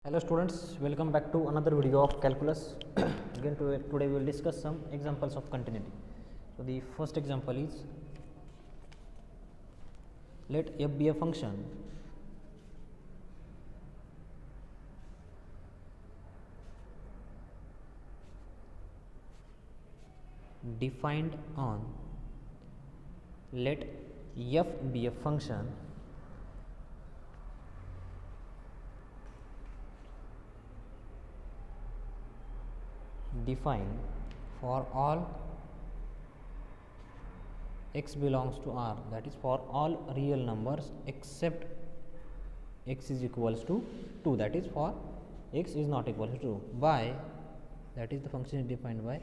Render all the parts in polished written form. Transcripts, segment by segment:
Hello students, welcome back to another video of calculus. Again today we will discuss some examples of continuity. So the first example is, let f be a function defined on, let f be a function defined for all x belongs to R, that is for all real numbers except x is equals to 2, that is for x is not equal to 2, by, that is the function is defined by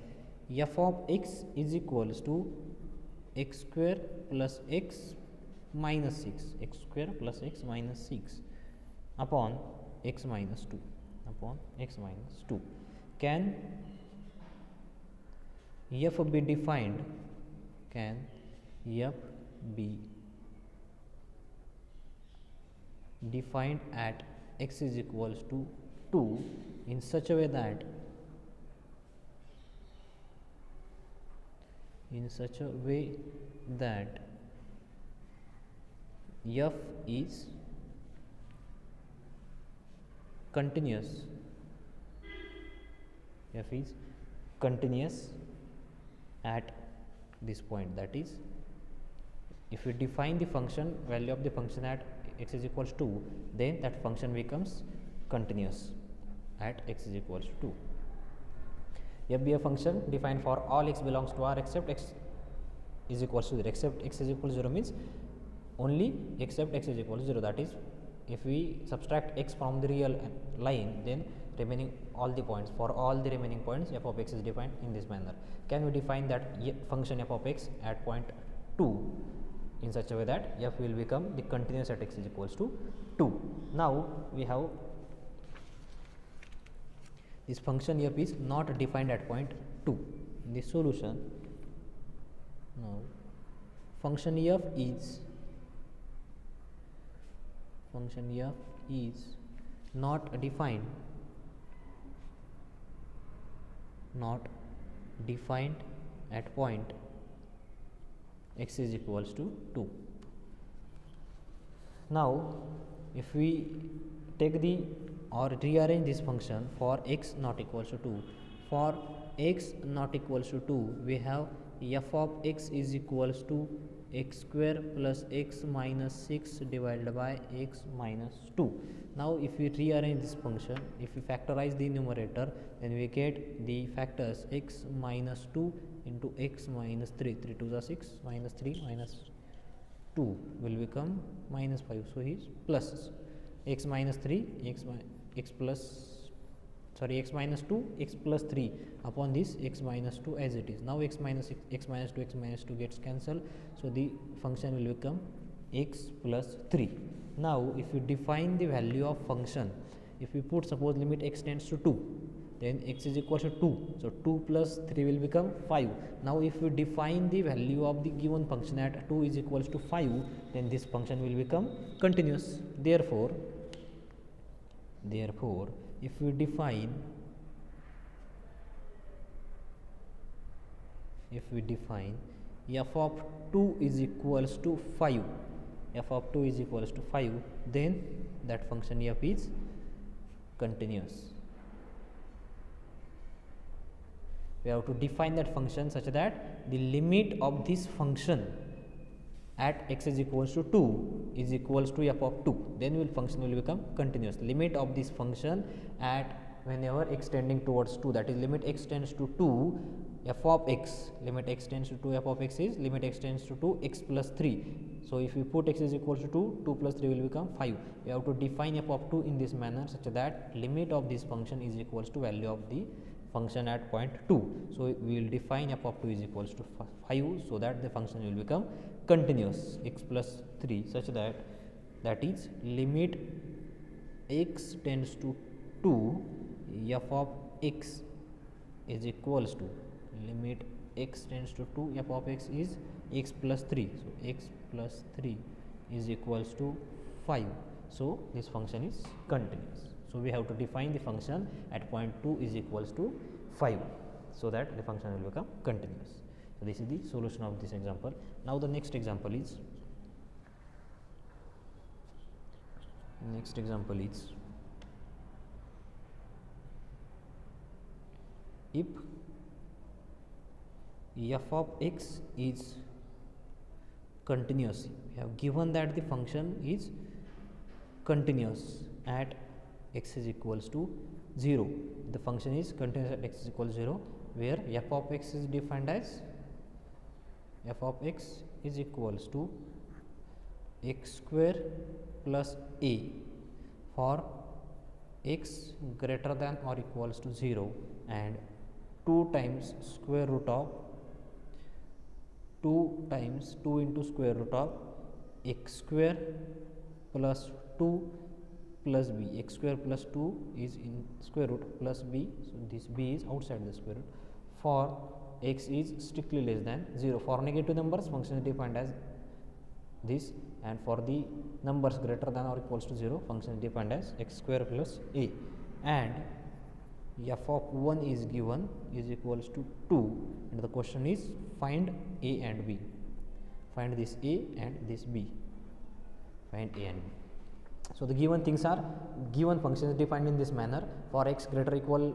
f of x is equals to x square plus x minus 6, x square plus x minus 6 upon x minus 2, upon x minus 2. Can f be defined, can f be defined at x is equals to 2 in such a way that f is continuous, f is continuous at this point, that is if we define the function value of the function at x is equals to 2, then that function becomes continuous at x is equals to 2. F be a function defined for all x belongs to R except x is equals to 0. Except x is equal to 0 means only except x is equal to 0, that is if we subtract x from the real line, then remaining all the points, for all the remaining points f of x is defined in this manner. Can we define that function f of x at point 2 in such a way that f will become the continuous at x is equals to 2. Now we have this function f is not defined at point 2. In the solution, now function f is not defined at point x is equals to 2. Now if we take the or rearrange this function for x not equals to 2, for x not equals to 2 we have f of x is equals to x square plus x minus 6 divided by x minus 2. Now if we rearrange this function, if we factorize the numerator, then we get the factors x minus 2 into x minus 3, 3 2s are 6, minus 3 minus 2 will become minus 5, so he is plus x minus 3 x minus 2 x plus 3 upon this x minus 2 as it is. Now x minus 2 x minus 2 gets cancelled, so the function will become x plus 3. Now if you define the value of function, if we put suppose limit x tends to 2, then x is equal to 2, so 2 plus 3 will become 5. Now if we define the value of the given function at 2 is equals to 5, then this function will become continuous. Therefore if we define f of 2 is equals to 5, then that function f is continuous. We have to define that function such that the limit of this function at x is equals to 2 is equals to f of 2, then function will become continuous. Limit of this function at whenever x tending towards 2, that is limit x tends to 2 f of x, limit x tends to 2 f of x is limit x tends to 2 x plus 3. So if we put x is equals to 2, 2 plus 3 will become 5. We have to define f of 2 in this manner such that limit of this function is equals to value of the function at point 2. So we will define f of 2 is equals to 5, so that the function will become continuous x plus 3 such that is limit x tends to 2 f of x is equals to limit x tends to 2 f of x is x plus 3. So x plus 3 is equals to 5. So this function is continuous. So So we have to define the function at point 2 is equals to 5, so that the function will become continuous. So this is the solution of this example. Now the next example is if f of x is continuous. We have given that the function is continuous at x is equals to 0. The function is continuous at x is equal to 0, where f of x is defined as f of x is equals to x square plus a for x greater than or equals to 0, and 2 times square root of 2 times 2 into square root of x square plus 2 plus b. X square plus 2 is in square root plus b, so this b is outside the square root, for x is strictly less than 0. For negative numbers, function is defined as this, and for the numbers greater than or equals to 0, function is defined as x square plus a, and f of 1 is given is equals to 2, and the question is find a and b. Find this a and this b. Find a and b. So the given things are, given function is defined in this manner. For x greater or equal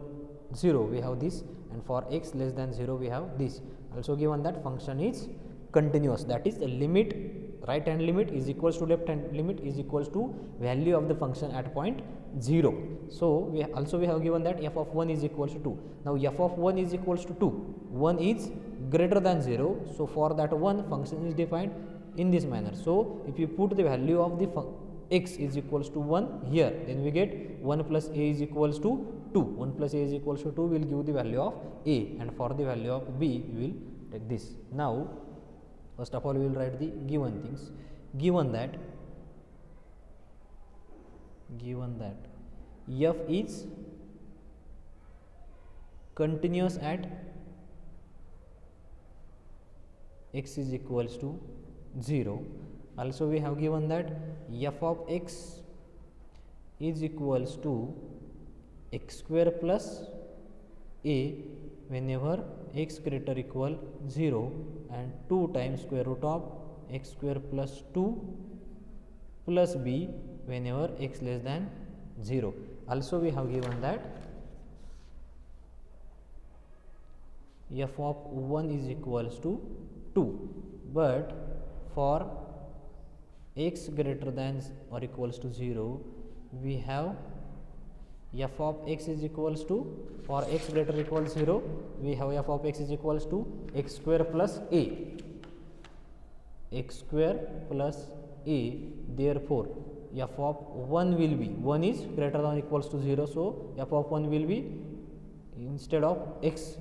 0 we have this, and for x less than 0 we have this. Also given that function is continuous, that is the limit, right hand limit is equals to left hand limit is equals to value of the function at point 0. So we have given that f of 1 is equals to 2. Now f of 1 is equals to 2, 1 is greater than 0, so for that one function is defined in this manner. So if you put the value of the x is equals to 1 here, then we get 1 plus a is equals to 2. 1 plus a is equals to 2 will give the value of a, and for the value of b we will take this. Now first of all we will write the given things. Given that f is continuous at x is equals to 0. Also we have given that f of x is equals to x square plus a whenever x greater equal 0, and 2 times square root of x square plus 2 plus b whenever x less than 0. Also we have given that f of 1 is equals to 2, but for x greater than or equals to 0 we have f of x is equals to, for x greater equals 0 we have f of x is equals to x square plus a, x square plus a. Therefore f of 1 will be, 1 is greater than or equals to 0, so f of 1 will be, instead of x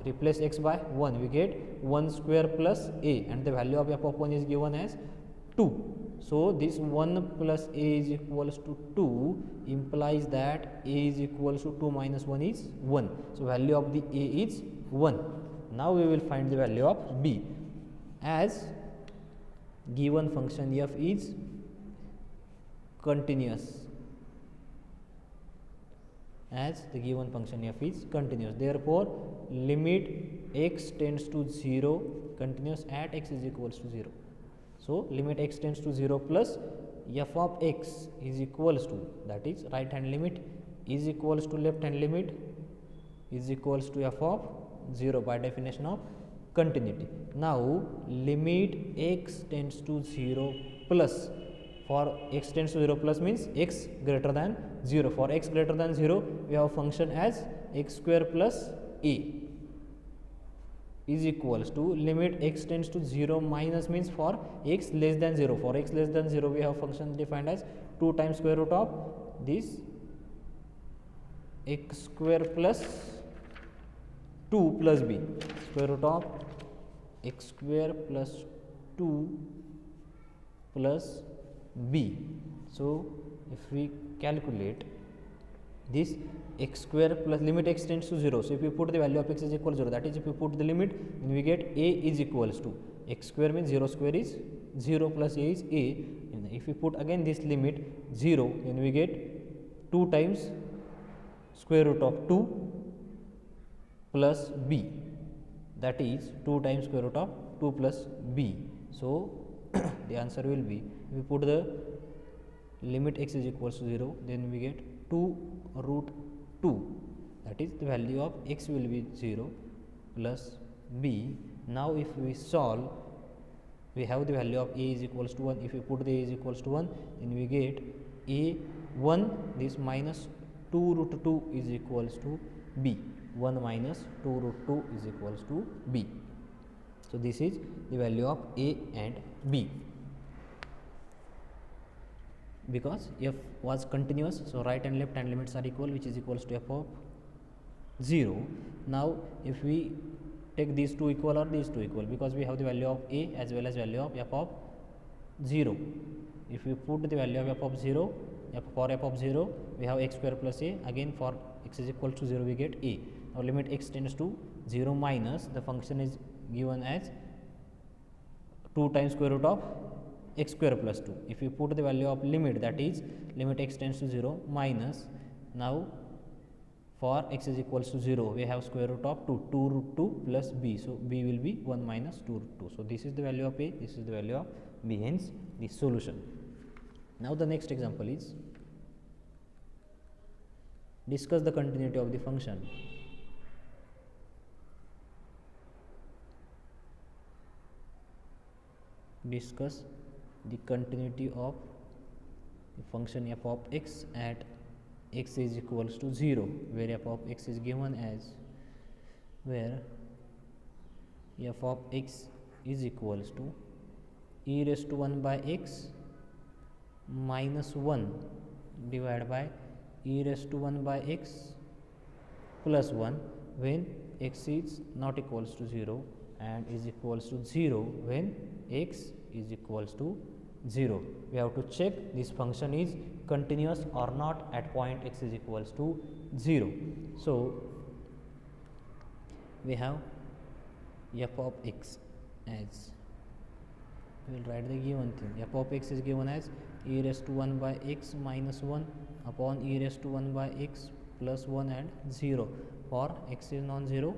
replace x by 1, we get 1 square plus a, and the value of f of 1 is given as 2. So this 1 plus a is equals to 2 implies that a is equals to 2 minus 1 is 1. So value of the a is 1. Now we will find the value of b. As given function f is continuous, as the given function f is continuous, therefore limit x tends to 0 continuous at x is equals to 0. So limit x tends to 0 plus f of x is equals to, that is right hand limit is equals to left hand limit is equals to f of 0 by definition of continuity. Now limit x tends to 0 plus, for x tends to 0 plus means x greater than 0. For x greater than 0 we have a function as x square plus a is equals to limit x tends to 0 minus means for x less than 0. For x less than 0 we have function defined as 2 times square root of this x square plus 2 plus b, square root of x square plus 2 plus b. So if we calculate this x square plus limit x tends to 0. So if you put the value of x is equal to 0, that is if you put the limit, then we get a is equals to x square means 0 square is 0 plus a is a, and if we put again this limit 0, then we get 2 times square root of 2 plus b, that is 2 times square root of 2 plus b. So the answer will be, if we put the limit x is equals to 0, then we get 2 root 2, that is the value of x will be 0 plus b. Now if we solve, we have the value of a is equals to 1. If we put the a is equals to 1, then we get a 1, this minus 2 root 2 is equals to b. 1 minus 2 root 2 is equals to b. So this is the value of a and b. Because f was continuous, so right and left hand limits are equal, which is equals to f of 0. Now if we take these two equal or these two equal, because we have the value of a as well as value of f of 0. If we put the value of f of 0, for f of 0 we have x square plus a, again for x is equal to 0 we get a. Now limit x tends to 0 minus, the function is given as 2 times square root of x square plus 2. If we put the value of limit, that is limit x tends to 0 minus, now for x is equals to 0 we have square root of 2, 2 root 2 plus b, so b will be 1 minus 2 root 2. So this is the value of a, this is the value of b, hence the solution. Now the next example is, discuss the continuity of the function. Discuss the continuity of the function f of x at x is equals to 0, where f of x is given as, where f of x is equals to e raised to 1 by x minus 1 divided by e raised to 1 by x plus 1, when x is not equals to 0 and is equals to 0 when x is equals to 0. We have to check this function is continuous or not at point x is equals to 0. So we have f of x as, we will write the given thing, f of x is given as e raised to 1 by x minus 1 upon e raised to 1 by x plus 1 and 0 for x is non-zero,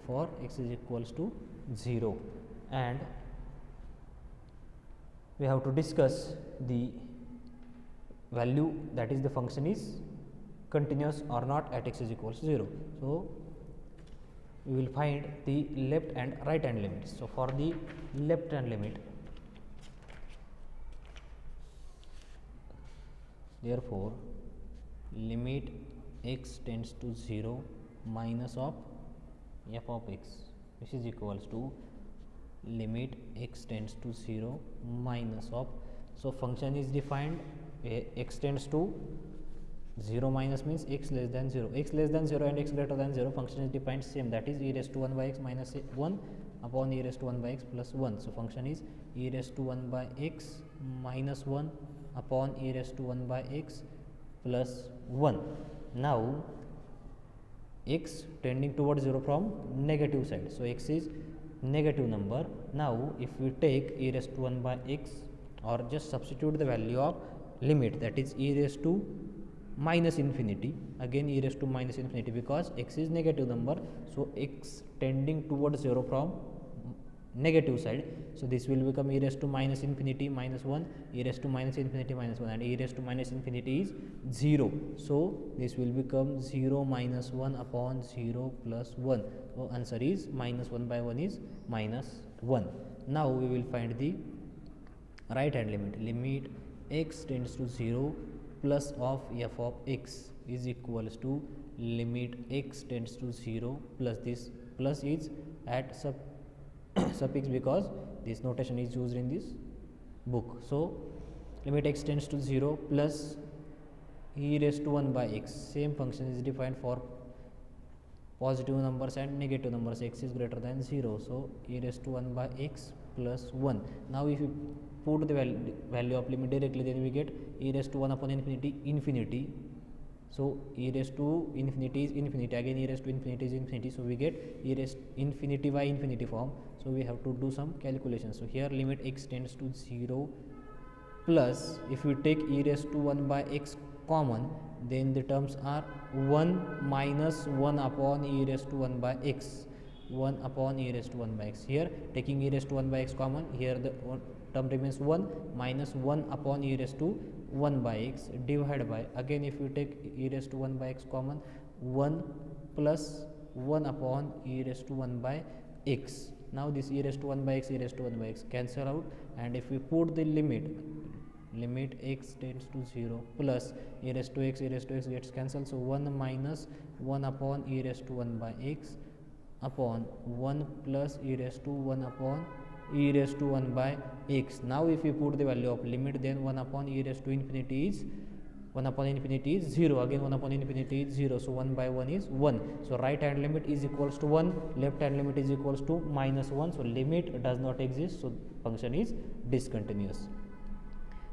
for x is equals to 0. And we have to discuss the value, that is the function is continuous or not at x is equals to 0. So we will find the left and right hand limits. So for the left hand limit, therefore limit x tends to 0 minus of f of x, which is equals to limit x tends to 0 minus of, so function is defined, x tends to 0 minus means x less than 0, x less than 0 and x greater than 0, function is defined same, that is e raised to 1 by x minus 1 upon e raised to 1 by x plus 1. So function is e raised to 1 by x minus 1 upon e raised to 1 by x plus 1. Now x tending towards 0 from negative side, so x is negative number. Now if we take e raised to 1 by x, or just substitute the value of limit, that is e raised to minus infinity, again e raised to minus infinity, because x is negative number, so x tending towards 0 from negative side, so this will become e raised to minus infinity minus 1, e raised to minus infinity minus 1, and e raised to minus infinity is 0. So this will become 0 minus 1 upon 0 plus 1. So answer is minus 1 by 1 is minus 1. Now we will find the right hand limit. Limit x tends to 0 plus of f of x is equals to limit x tends to 0 plus, this plus is at suffix because this notation is used in this book. So limit x tends to 0 plus e raised to 1 by x, same function is defined for positive numbers and negative numbers, x is greater than 0, so e raised to 1 by x plus 1. Now if you put the value of limit directly, then we get e raised to 1 upon infinity infinity, so e raised to infinity is infinity, again e raised to infinity is infinity, so we get e raised infinity by infinity form. So we have to do some calculations. So here limit x tends to 0 plus, if we take e raised to 1 by x common, then the terms are 1 minus 1 upon e raised to 1 by x, 1 upon e raised to 1 by x. Here taking e raised to 1 by x common, here the term remains 1 minus 1 upon e raised to 1 by x divided by, again if you take e raised to 1 by x common, 1 plus 1 upon e raised to 1 by x. Now this e raised to 1 by x, e raised to 1 by x cancel out, and if we put the limit x tends to 0 plus e raised to x gets cancelled, so 1 minus 1 upon e raised to 1 by x upon 1 plus e raised to 1 upon e raised to 1 by x. Now if we put the value of limit, then 1 upon e raised to infinity is 1 upon infinity is 0, again 1 upon infinity is 0, so 1 by 1 is 1. So right hand limit is equals to 1, left hand limit is equals to minus 1, so limit does not exist, so function is discontinuous.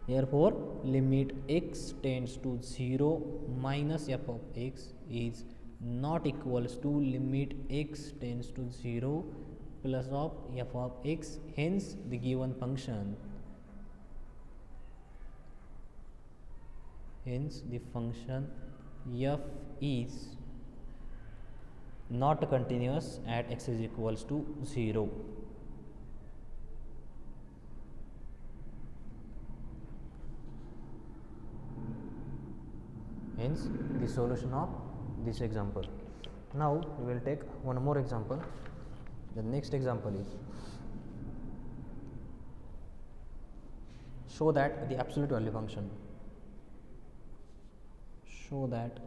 Therefore limit x tends to 0 minus f of x is not equals to limit x tends to 0 plus of f of x. Hence the given function, hence the function f is not continuous at x is equals to 0. Hence the solution of this example. Now we will take one more example. The next example is, show that the absolute value function, show that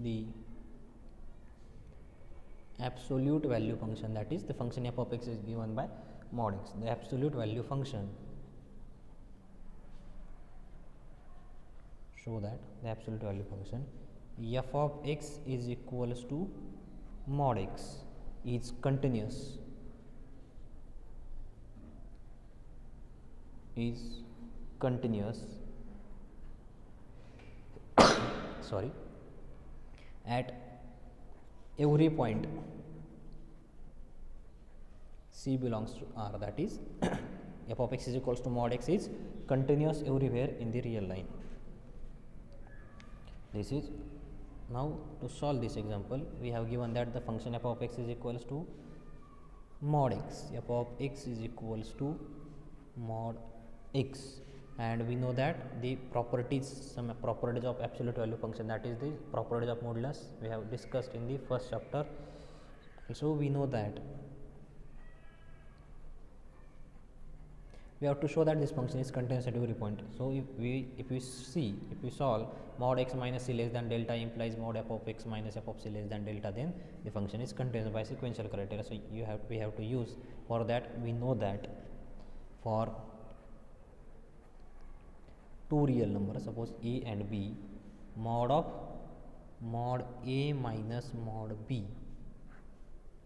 the absolute value function, that is the function f of x is given by mod x, the absolute value function, show that the absolute value function f of x is equals to mod x is continuous, sorry, at every point C belongs to R, that is f of x is equals to mod x is continuous everywhere in the real line. This is, now to solve this example, we have given that the function f of x is equals to mod x, f of x is equals to mod x, and we know that the properties, some properties of absolute value function, that is the properties of modulus, we have discussed in the first chapter. So we know that we have to show that this function is continuous at every point. So if we solve mod x minus c less than delta implies mod f of x minus f of c less than delta, then the function is continuous by sequential criteria. So we have to use, for that we know that for two real numbers, suppose a and b, mod of mod a minus mod b,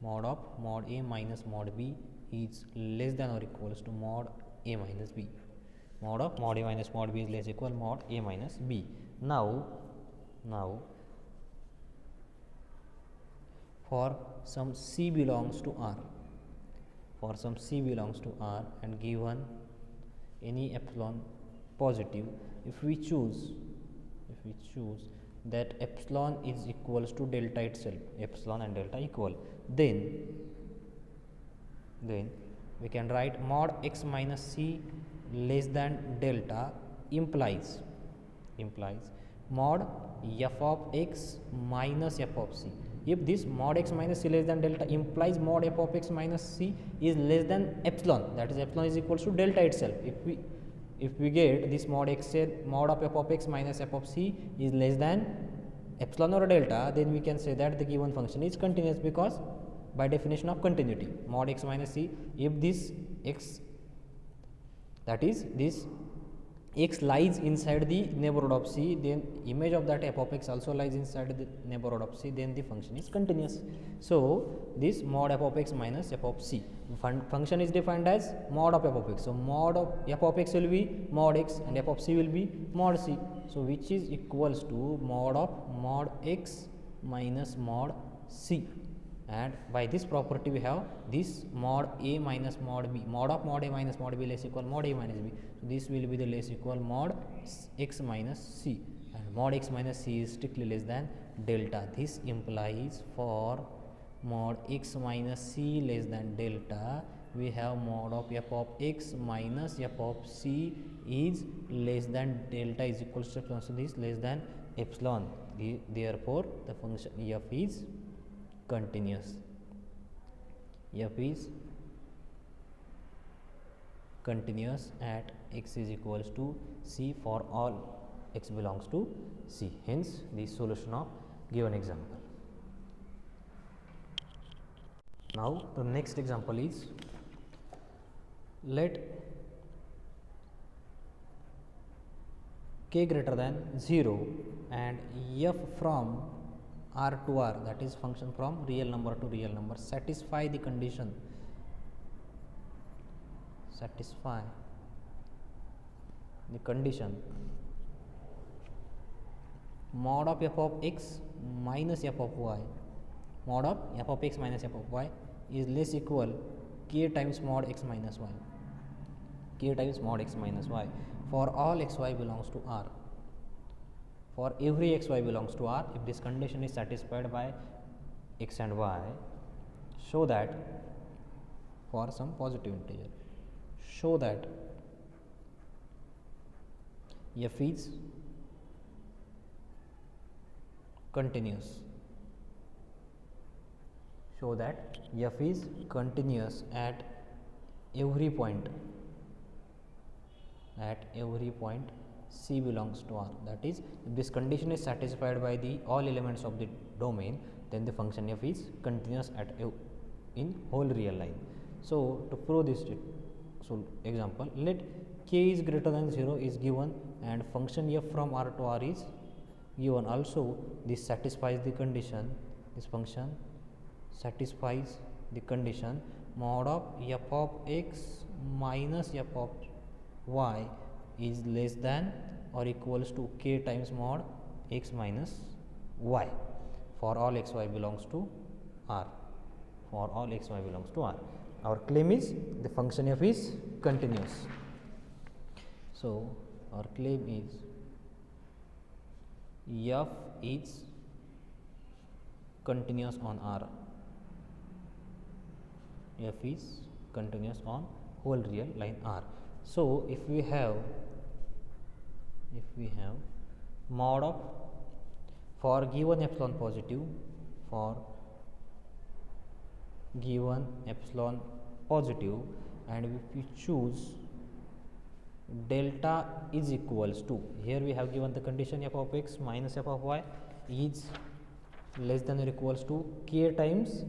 mod of mod a minus mod b is less than or equals to mod a minus b, mod of mod a minus mod b is less equal mod a minus b. Now for some c belongs to R, for some c belongs to R and given any epsilon positive, if we choose that epsilon is equals to delta itself, epsilon and delta equal, then we can write mod x minus c less than delta implies mod f of x minus f of c. If this mod x minus c less than delta implies mod f of x minus c is less than epsilon, that is epsilon is equals to delta itself. If we get this mod of f of x minus f of c is less than epsilon or delta, then we can say that the given function is continuous, because by definition of continuity, mod x minus c, if this x, that is this x lies inside the neighborhood of c, then image of that f of x also lies inside the neighborhood of c, then the function is continuous. So this mod f of x minus f of c function is defined as mod of f of x. So mod of f of x will be mod x and f of c will be mod c. So which is equals to mod of mod x minus mod c. And by this property we have this mod a minus mod b, mod of mod a minus mod b less equal mod a minus b. So this will be the less equal mod x minus c, and mod x minus c is strictly less than delta. This implies for mod x minus c less than delta, we have mod of f of x minus f of c is less than delta is equals to epsilon. So this less than epsilon. Therefore, the function f is continuous. F is continuous at x is equals to c for all x belongs to c. Hence, the solution of given example. Now, the next example is, let k greater than 0 and f from r to r, that is function from real number to real number, satisfy the condition, mod of f of x minus f of y, mod of f of x minus f of y is less equal k times mod x minus y, k times mod x minus y for all xy belongs to R. For every xy belongs to R, if this condition is satisfied by x and y, show that for some positive integer, show that f is continuous, show that f is continuous at every point, c belongs to R. That is, if this condition is satisfied by the all elements of the domain, then the function f is continuous at in whole real line. So, to prove this example, let k is greater than 0 is given and function f from R to R is given. Also, this satisfies the condition, this function satisfies the condition mod of f of x minus f of y is less than or equals to k times mod x minus y for all xy belongs to R, for all xy belongs to R. Our claim is the function f is continuous. So, our claim is f is continuous on R, f is continuous on whole real line R. So, if we have mod of, for given epsilon positive, for given epsilon positive, and if we choose delta is equals to, here we have given the condition f of x minus f of y is less than or equals to k times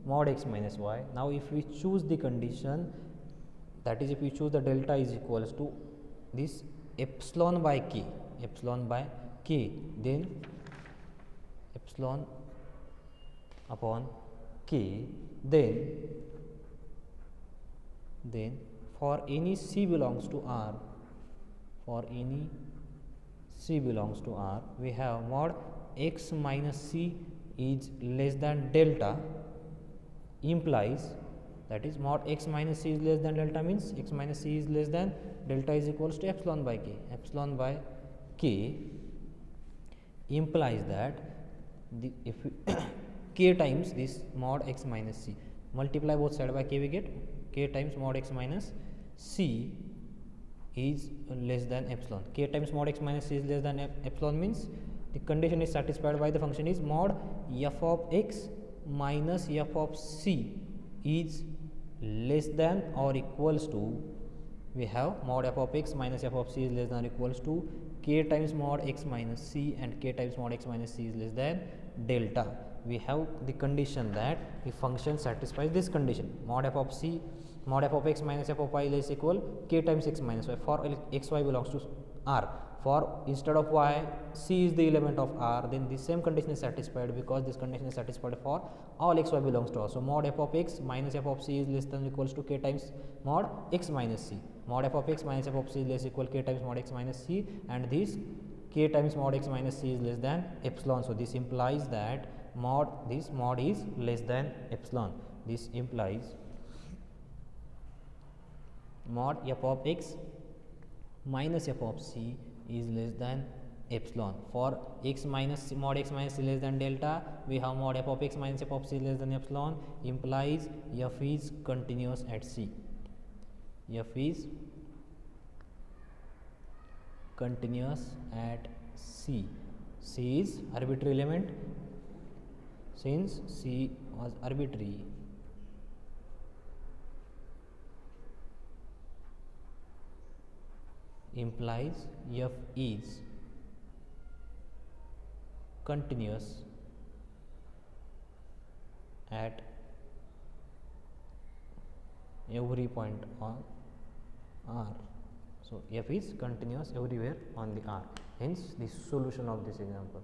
mod x minus y. Now, if we choose the condition, that is, if we choose the delta is equals to this epsilon by k, then epsilon upon k, then for any c belongs to R, we have mod x minus c is less than delta, implies, that is, mod x minus c is less than delta means x minus c is less than delta is equals to epsilon by k. Epsilon by k implies that if we k times this mod x minus c, multiply both side by k, we get k times mod x minus c is less than epsilon. K times mod x minus c is less than epsilon means the condition is satisfied by the function is mod f of x minus f of c is less than or equals to, we have mod f of x minus f of c is less than or equals to k times mod x minus c, and k times mod x minus c is less than delta. We have the condition that the function satisfies this condition, mod f of c, mod f of x minus f of y is equal k times x minus y for x y belongs to R. For instead of y, c is the element of R, then the same condition is satisfied because this condition is satisfied for all x y belongs to R. So, mod f of x minus f of c is less than or equals to k times mod x minus c. Mod f of x minus f of c is less equal k times mod x minus c, and this k times mod x minus c is less than epsilon. So, this implies that this mod is less than epsilon. This implies mod f of x minus f of c is less than epsilon. For x minus mod x minus c less than delta, we have mod f of x minus f of c less than epsilon, implies f is continuous at c. F is continuous at c. C is arbitrary element. Since c was arbitrary, implies f is continuous at every point on R. So f is continuous everywhere on the R. Hence the solution of this example.